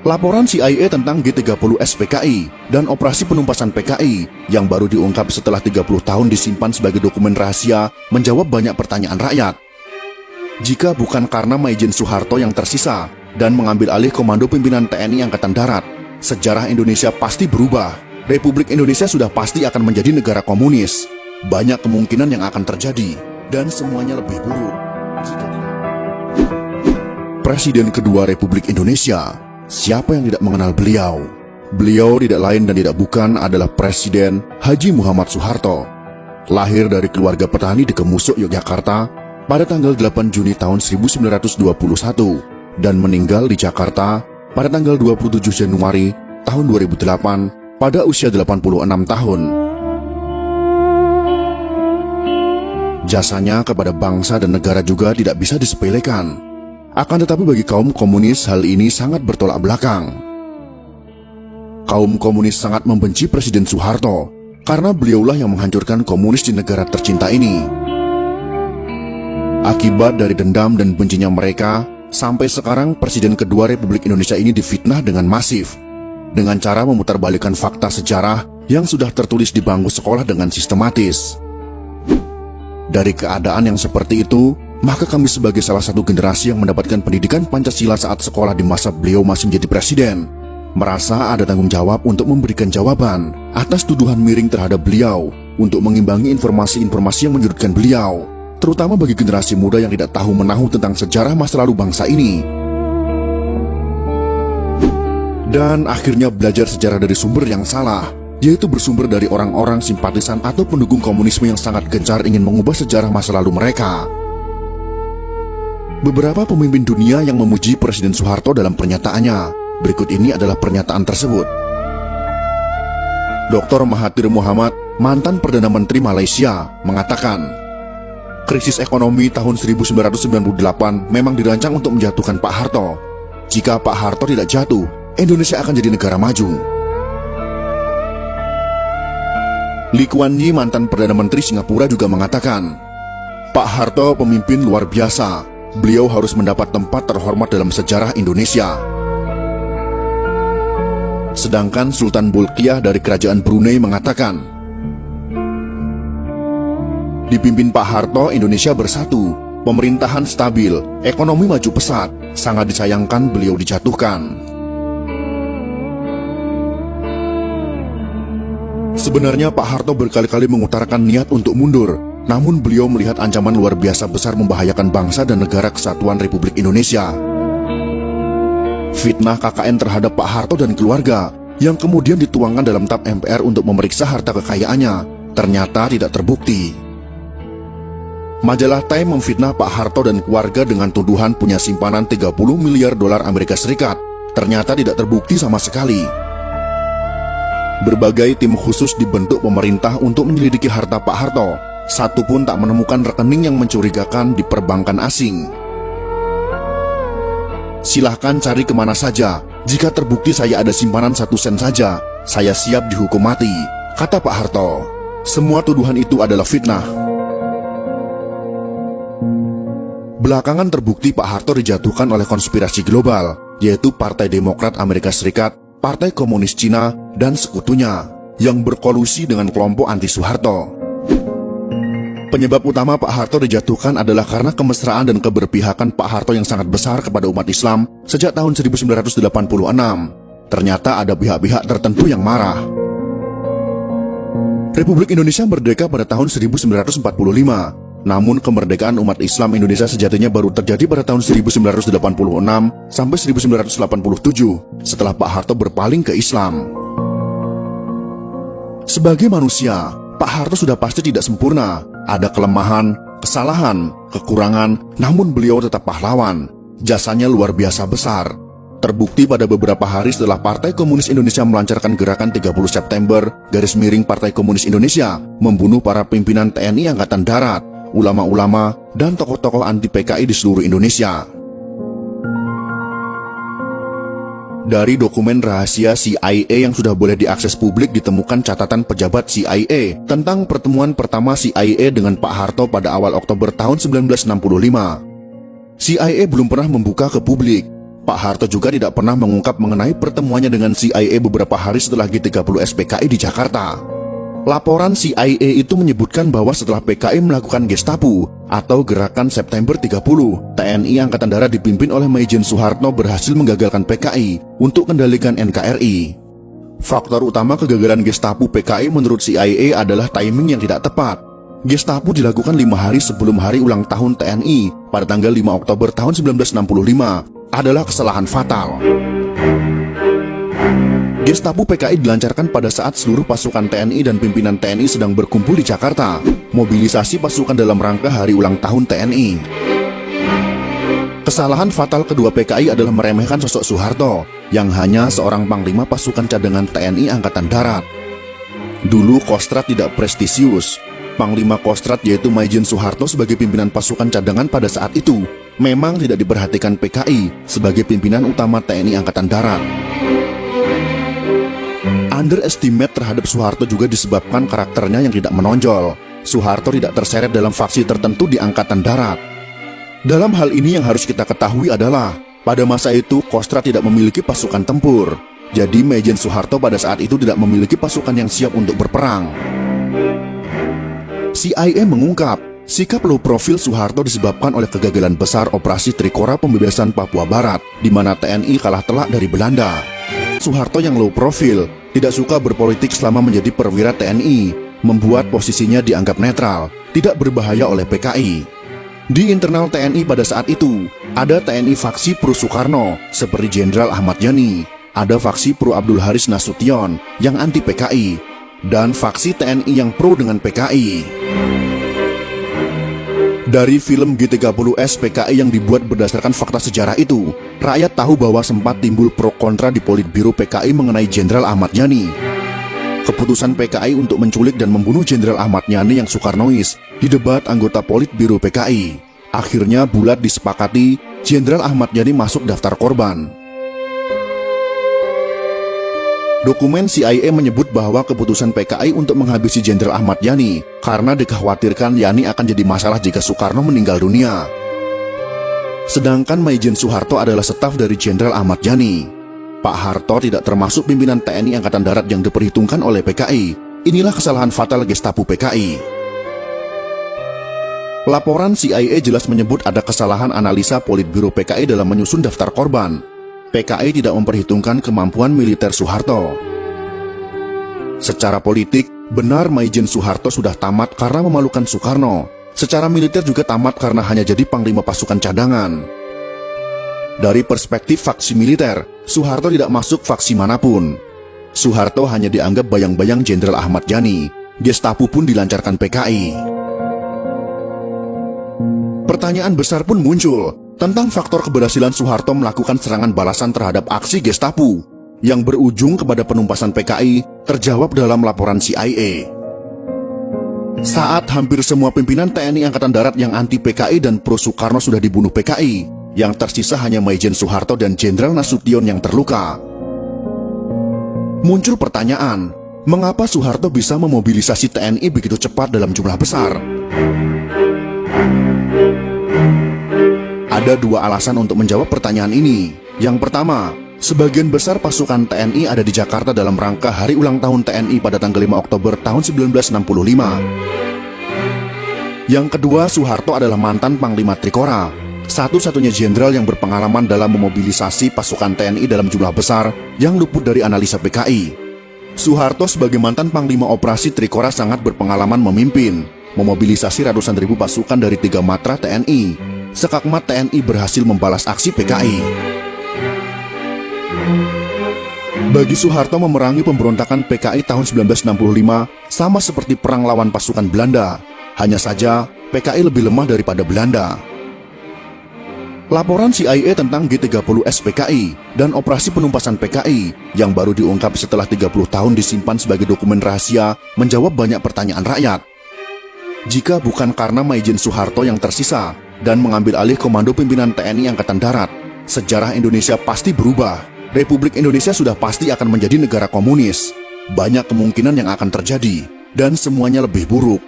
Laporan CIA tentang G30 SPKI dan operasi penumpasan PKI yang baru diungkap setelah 30 tahun disimpan sebagai dokumen rahasia menjawab banyak pertanyaan rakyat. Jika bukan karena Maijen Soeharto yang tersisa dan mengambil alih komando pimpinan TNI Angkatan Darat, sejarah Indonesia pasti berubah. Republik Indonesia sudah pasti akan menjadi negara komunis. Banyak kemungkinan yang akan terjadi, dan semuanya lebih buruk. Presiden kedua Republik Indonesia. Siapa yang tidak mengenal beliau? Beliau tidak lain dan tidak bukan adalah Presiden Haji Muhammad Soeharto. Lahir dari keluarga petani di Kemusuk, Yogyakarta pada tanggal 8 Juni tahun 1921 dan meninggal di Jakarta pada tanggal 27 Januari tahun 2008 pada usia 86 tahun. Jasanya kepada bangsa dan negara juga tidak bisa disepelekan. Akan tetapi bagi kaum komunis hal ini sangat bertolak belakang. Kaum komunis sangat membenci Presiden Soeharto karena beliaulah yang menghancurkan komunis di negara tercinta ini. Akibat dari dendam dan bencinya mereka, sampai sekarang Presiden kedua Republik Indonesia ini difitnah dengan masif, dengan cara memutarbalikkan fakta sejarah yang sudah tertulis di bangku sekolah dengan sistematis. Dari keadaan yang seperti itu, maka kami sebagai salah satu generasi yang mendapatkan pendidikan Pancasila saat sekolah di masa beliau masih menjadi presiden, merasa ada tanggung jawab untuk memberikan jawaban atas tuduhan miring terhadap beliau, untuk mengimbangi informasi-informasi yang menyudutkan beliau, terutama bagi generasi muda yang tidak tahu menahu tentang sejarah masa lalu bangsa ini. Dan akhirnya belajar sejarah dari sumber yang salah, yaitu bersumber dari orang-orang simpatisan atau pendukung komunisme yang sangat gencar ingin mengubah sejarah masa lalu mereka. Beberapa pemimpin dunia yang memuji Presiden Soeharto dalam pernyataannya. Berikut ini adalah pernyataan tersebut. Dr. Mahathir Mohamad, mantan Perdana Menteri Malaysia, mengatakan, krisis ekonomi tahun 1998 memang dirancang untuk menjatuhkan Pak Harto. Jika Pak Harto tidak jatuh, Indonesia akan jadi negara maju. Lee Kuan Yew, mantan Perdana Menteri Singapura, juga mengatakan, Pak Harto pemimpin luar biasa. Beliau harus mendapat tempat terhormat dalam sejarah Indonesia. Sedangkan Sultan Bolkiah dari Kerajaan Brunei mengatakan, dipimpin Pak Harto, Indonesia bersatu, pemerintahan stabil, ekonomi maju pesat, sangat disayangkan beliau dijatuhkan. Sebenarnya Pak Harto berkali-kali mengutarakan niat untuk mundur, namun beliau melihat ancaman luar biasa besar membahayakan bangsa dan negara kesatuan Republik Indonesia. Fitnah KKN terhadap Pak Harto dan keluarga yang kemudian dituangkan dalam TAP MPR untuk memeriksa harta kekayaannya ternyata tidak terbukti. Majalah Time memfitnah Pak Harto dan keluarga dengan tuduhan punya simpanan 30 miliar dolar Amerika Serikat. Ternyata tidak terbukti sama sekali. Berbagai tim khusus dibentuk pemerintah untuk menyelidiki harta Pak Harto. Satu pun tak menemukan rekening yang mencurigakan di perbankan asing. Silahkan cari kemana saja. Jika terbukti saya ada simpanan 1 sen saja, saya siap dihukum mati, kata Pak Harto. Semua tuduhan itu adalah fitnah. Belakangan terbukti Pak Harto dijatuhkan oleh konspirasi global, yaitu Partai Demokrat Amerika Serikat, Partai Komunis Cina, dan sekutunya, yang berkolusi dengan kelompok anti-Soeharto. Penyebab utama Pak Harto dijatuhkan adalah karena kemesraan dan keberpihakan Pak Harto yang sangat besar kepada umat Islam sejak tahun 1986. Ternyata ada pihak-pihak tertentu yang marah. Republik Indonesia merdeka pada tahun 1945. Namun kemerdekaan umat Islam Indonesia sejatinya baru terjadi pada tahun 1986 sampai 1987 setelah Pak Harto berpaling ke Islam. Sebagai manusia, Pak Harto sudah pasti tidak sempurna. Ada kelemahan, kesalahan, kekurangan, namun beliau tetap pahlawan. Jasanya luar biasa besar. Terbukti pada beberapa hari setelah Partai Komunis Indonesia melancarkan gerakan 30 September, Partai Komunis Indonesia, membunuh para pimpinan TNI Angkatan Darat, ulama-ulama, dan tokoh-tokoh anti PKI di seluruh Indonesia. Dari dokumen rahasia CIA yang sudah boleh diakses publik ditemukan catatan pejabat CIA tentang pertemuan pertama CIA dengan Pak Harto pada awal Oktober tahun 1965. CIA belum pernah membuka ke publik. Pak Harto juga tidak pernah mengungkap mengenai pertemuannya dengan CIA beberapa hari setelah G30 SPKI di Jakarta. Laporan CIA itu menyebutkan bahwa setelah PKI melakukan Gestapo atau Gerakan September 30, TNI Angkatan Darat dipimpin oleh Maijen Soeharto berhasil menggagalkan PKI untuk kendalikan NKRI. Faktor utama kegagalan Gestapo PKI menurut CIA adalah timing yang tidak tepat. Gestapo dilakukan 5 hari sebelum hari ulang tahun TNI pada tanggal 5 Oktober tahun 1965 adalah kesalahan fatal. Gestapo PKI dilancarkan pada saat seluruh pasukan TNI dan pimpinan TNI sedang berkumpul di Jakarta, mobilisasi pasukan dalam rangka hari ulang tahun TNI. Kesalahan fatal kedua PKI adalah meremehkan sosok Soeharto, yang hanya seorang panglima pasukan cadangan TNI Angkatan Darat. Dulu Kostrad tidak prestisius. Panglima Kostrad yaitu Maijen Soeharto sebagai pimpinan pasukan cadangan pada saat itu memang tidak diperhatikan PKI sebagai pimpinan utama TNI Angkatan Darat. Underestimate terhadap Soeharto juga disebabkan karakternya yang tidak menonjol. Soeharto tidak terseret dalam faksi tertentu di Angkatan Darat. Dalam hal ini yang harus kita ketahui adalah, pada masa itu Kostrad tidak memiliki pasukan tempur. Jadi Maijen Soeharto pada saat itu tidak memiliki pasukan yang siap untuk berperang. CIA mengungkap, sikap low profil Soeharto disebabkan oleh kegagalan besar operasi Trikora pembebasan Papua Barat, di mana TNI kalah telak dari Belanda. Soeharto yang low profil, tidak suka berpolitik selama menjadi perwira TNI, membuat posisinya dianggap netral, tidak berbahaya oleh PKI. Di internal TNI pada saat itu, ada TNI faksi pro Soekarno, seperti Jenderal Ahmad Yani, ada faksi pro Abdul Haris Nasution, yang anti PKI, dan faksi TNI yang pro dengan PKI. Dari film G30S PKI yang dibuat berdasarkan fakta sejarah itu, rakyat tahu bahwa sempat timbul pro kontra di Politbiro PKI mengenai Jenderal Ahmad Yani. Keputusan PKI untuk menculik dan membunuh Jenderal Ahmad Yani yang Soekarnois didebat anggota Politbiro PKI. Akhirnya bulat disepakati Jenderal Ahmad Yani masuk daftar korban. Dokumen CIA menyebut bahwa keputusan PKI untuk menghabisi Jenderal Ahmad Yani karena dikhawatirkan Yani akan jadi masalah jika Soekarno meninggal dunia. Sedangkan Maijen Soeharto adalah staf dari Jenderal Ahmad Yani. Pak Harto tidak termasuk pimpinan TNI Angkatan Darat yang diperhitungkan oleh PKI. Inilah kesalahan fatal Gestapo PKI. Laporan CIA jelas menyebut ada kesalahan analisa Politbiro PKI dalam menyusun daftar korban. PKI tidak memperhitungkan kemampuan militer Soeharto. Secara politik, benar Maijen Soeharto sudah tamat karena memalukan Soekarno. Secara militer juga tamat karena hanya jadi panglima pasukan cadangan. Dari perspektif faksi militer, Soeharto tidak masuk faksi manapun. Soeharto hanya dianggap bayang-bayang Jenderal Ahmad Yani. Gestapo pun dilancarkan PKI. Pertanyaan besar pun muncul tentang faktor keberhasilan Soeharto melakukan serangan balasan terhadap aksi Gestapo yang berujung kepada penumpasan PKI terjawab dalam laporan CIA. Saat hampir semua pimpinan TNI Angkatan Darat yang anti PKI dan pro Soekarno sudah dibunuh PKI, yang tersisa hanya Maijen Soeharto dan Jenderal Nasution yang terluka. Muncul pertanyaan, mengapa Soeharto bisa memobilisasi TNI begitu cepat dalam jumlah besar? Ada dua alasan untuk menjawab pertanyaan ini. Yang pertama, sebagian besar pasukan TNI ada di Jakarta dalam rangka hari ulang tahun TNI pada tanggal 5 Oktober tahun 1965. Yang kedua, Soeharto adalah mantan Panglima Trikora, satu-satunya jenderal yang berpengalaman dalam memobilisasi pasukan TNI dalam jumlah besar yang luput dari analisa PKI. Soeharto sebagai mantan Panglima Operasi Trikora sangat berpengalaman memimpin, memobilisasi ratusan ribu pasukan dari 3 matra TNI. Sekakmat TNI berhasil membalas aksi PKI. Bagi Soeharto memerangi pemberontakan PKI tahun 1965 sama seperti perang lawan pasukan Belanda. Hanya saja PKI lebih lemah daripada Belanda. Laporan CIA tentang G30S PKI dan operasi penumpasan PKI yang baru diungkap setelah 30 tahun disimpan sebagai dokumen rahasia menjawab banyak pertanyaan rakyat. Jika bukan karena Maijen Soeharto yang tersisa dan mengambil alih komando pimpinan TNI Angkatan Darat, sejarah Indonesia pasti berubah. Republik Indonesia sudah pasti akan menjadi negara komunis. Banyak kemungkinan yang akan terjadi, dan semuanya lebih buruk.